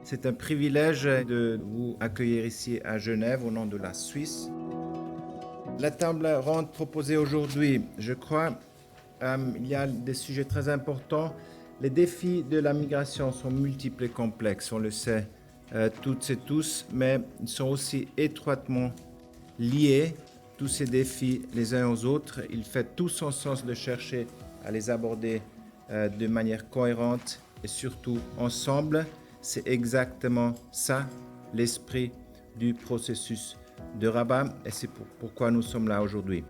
C'est un privilège de vous accueillir ici à Genève au nom de la Suisse. La table ronde proposée aujourd'hui, je crois, il y a des sujets très importants. Les défis de la migration sont multiples et complexes, on le sait toutes et tous, mais ils sont aussi étroitement liés, tous ces défis les uns aux autres. Il fait tout son sens de chercher à les aborder de manière cohérente et surtout ensemble. C'est exactement ça, l'esprit du processus de Rabat, et c'est pourquoi nous sommes là aujourd'hui.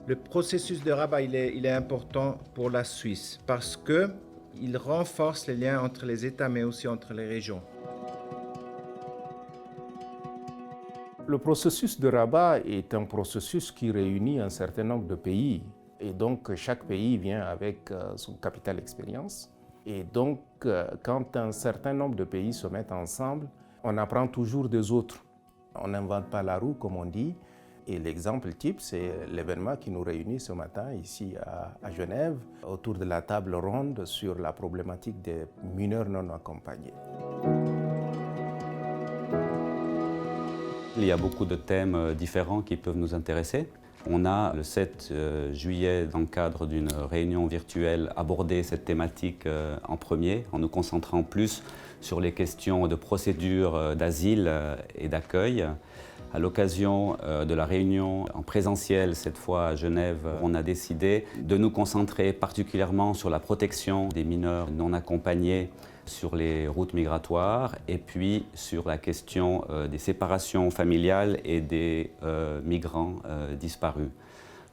Le processus de Rabat, il est important pour la Suisse parce qu'il renforce les liens entre les États, mais aussi entre les régions. Le processus de Rabat est un processus qui réunit un certain nombre de pays. Et donc, chaque pays vient avec son capital expérience. Et donc, quand un certain nombre de pays se mettent ensemble, on apprend toujours des autres. On n'invente pas la roue, comme on dit. Et l'exemple type, c'est l'événement qui nous réunit ce matin ici à Genève, autour de la table ronde sur la problématique des mineurs non accompagnés. Il y a beaucoup de thèmes différents qui peuvent nous intéresser. On a le 7 juillet, dans le cadre d'une réunion virtuelle, abordé cette thématique en premier, en nous concentrant plus sur les questions de procédure d'asile et d'accueil. À l'occasion de la réunion en présentiel, cette fois à Genève, on a décidé de nous concentrer particulièrement sur la protection des mineurs non accompagnés sur les routes migratoires et puis sur la question des séparations familiales et des migrants disparus.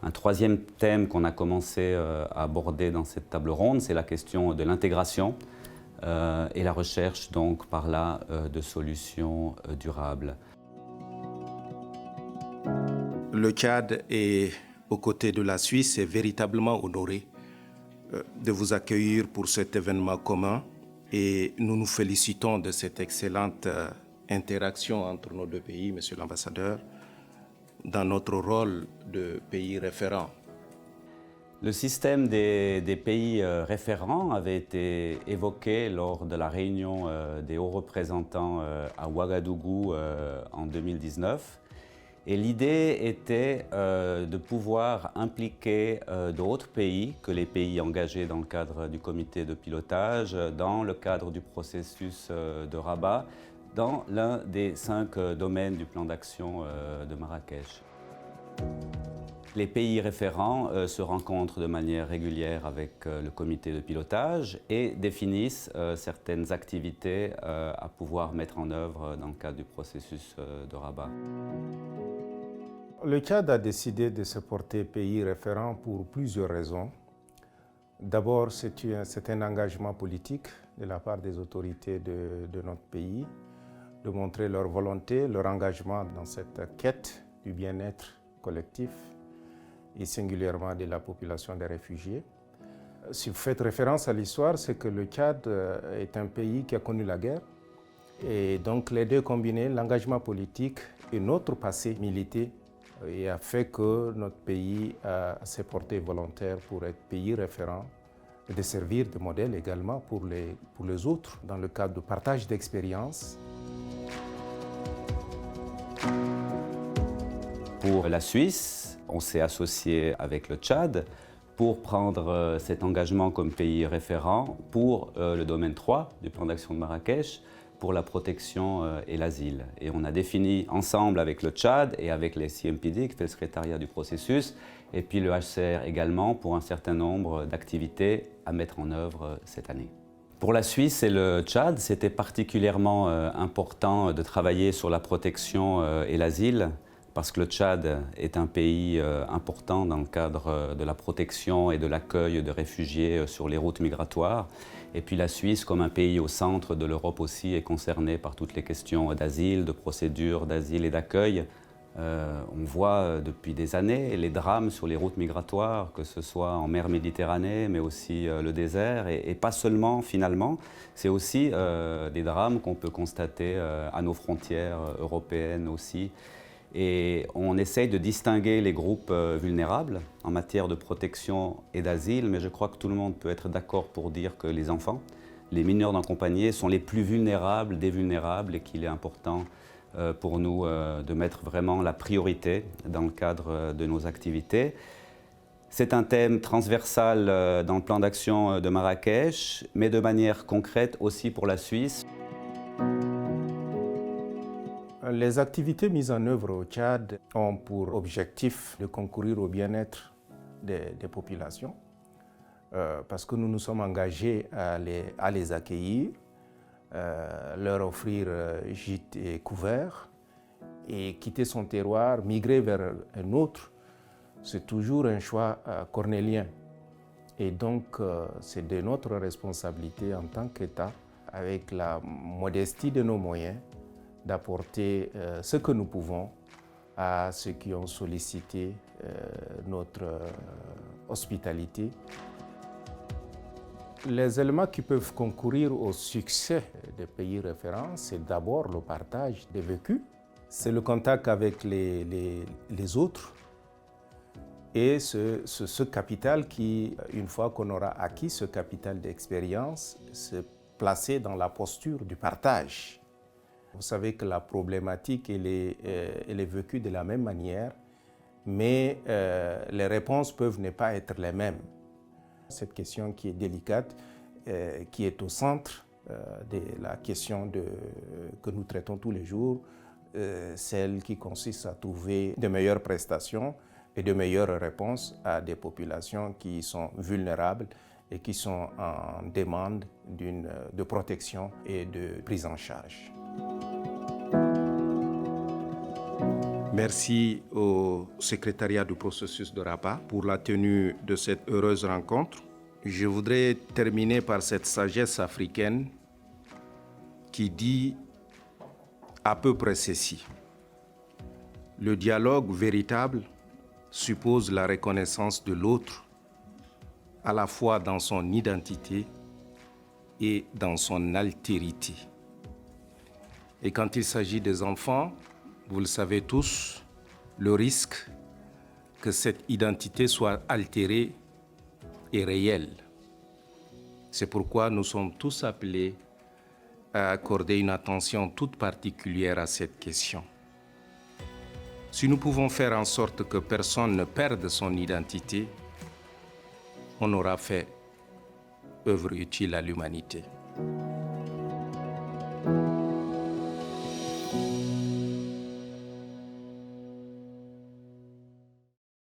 Un troisième thème qu'on a commencé à aborder dans cette table ronde, c'est la question de l'intégration et la recherche donc par là de solutions durables. Le Tchad est aux côtés de la Suisse est véritablement honoré de vous accueillir pour cet événement commun et nous nous félicitons de cette excellente interaction entre nos deux pays, Monsieur l'ambassadeur, dans notre rôle de pays référent. Le système des pays référents avait été évoqué lors de la réunion des hauts représentants à Ouagadougou en 2019. Et l'idée était de pouvoir impliquer d'autres pays que les pays engagés dans le cadre du comité de pilotage, dans le cadre du processus de Rabat, dans l'un des 5 domaines du plan d'action de Marrakech. Les pays référents se rencontrent de manière régulière avec le comité de pilotage et définissent certaines activités à pouvoir mettre en œuvre dans le cadre du processus de Rabat. Le Tchad a décidé de se porter pays référent pour plusieurs raisons. D'abord, c'est un engagement politique de la part des autorités de notre pays, de montrer leur volonté, leur engagement dans cette quête du bien-être collectif et singulièrement de la population des réfugiés. Si vous faites référence à l'histoire, c'est que le Tchad est un pays qui a connu la guerre. Et donc les deux combinés, l'engagement politique et notre passé militaire, et a fait que notre pays s'est porté volontaire pour être pays référent et de servir de modèle également pour les autres dans le cadre de partage d'expériences. Pour la Suisse, on s'est associé avec le Tchad pour prendre cet engagement comme pays référent pour le domaine 3 du plan d'action de Marrakech, pour la protection et l'asile. Et on a défini ensemble avec le Tchad et avec les CMPD, qui fait le secrétariat du processus, et puis le HCR également, pour un certain nombre d'activités à mettre en œuvre cette année. Pour la Suisse et le Tchad, c'était particulièrement important de travailler sur la protection et l'asile, parce que le Tchad est un pays important dans le cadre de la protection et de l'accueil de réfugiés sur les routes migratoires. Et puis la Suisse, comme un pays au centre de l'Europe aussi, est concernée par toutes les questions d'asile, de procédures d'asile et d'accueil. On voit depuis des années les drames sur les routes migratoires, que ce soit en mer Méditerranée, mais aussi le désert, et pas seulement finalement, c'est aussi des drames qu'on peut constater à nos frontières européennes aussi. Et on essaye de distinguer les groupes vulnérables en matière de protection et d'asile, mais je crois que tout le monde peut être d'accord pour dire que les enfants les mineurs non accompagnés sont les plus vulnérables des vulnérables et qu'il est important pour nous de mettre vraiment la priorité dans le cadre de nos activités. C'est un thème transversal dans le plan d'action de Marrakech, mais de manière concrète aussi pour la Suisse. Les activités mises en œuvre au Tchad ont pour objectif de concourir au bien-être des populations, parce que nous nous sommes engagés à les accueillir, leur offrir gîte et couvert, et quitter son terroir, migrer vers un autre, c'est toujours un choix cornélien. Et donc, c'est de notre responsabilité en tant qu'État, avec la modestie de nos moyens, d'apporter ce que nous pouvons à ceux qui ont sollicité notre hospitalité. Les éléments qui peuvent concourir au succès des pays référents, c'est d'abord le partage des vécus, c'est le contact avec les autres et ce capital qui, une fois qu'on aura acquis ce capital d'expérience, se placer dans la posture du partage. Vous savez que la problématique elle est vécue de la même manière, mais les réponses peuvent ne pas être les mêmes. Cette question qui est délicate, qui est au centre de la question que nous traitons tous les jours, celle qui consiste à trouver de meilleures prestations et de meilleures réponses à des populations qui sont vulnérables et qui sont en demande de protection et de prise en charge. Merci au secrétariat du processus de Rabat pour la tenue de cette heureuse rencontre. Je voudrais terminer par cette sagesse africaine qui dit à peu près ceci. Le dialogue véritable suppose la reconnaissance de l'autre, à la fois dans son identité et dans son altérité. Et quand il s'agit des enfants, vous le savez tous, le risque que cette identité soit altérée est réel. C'est pourquoi nous sommes tous appelés à accorder une attention toute particulière à cette question. Si nous pouvons faire en sorte que personne ne perde son identité, on aura fait œuvre utile à l'humanité.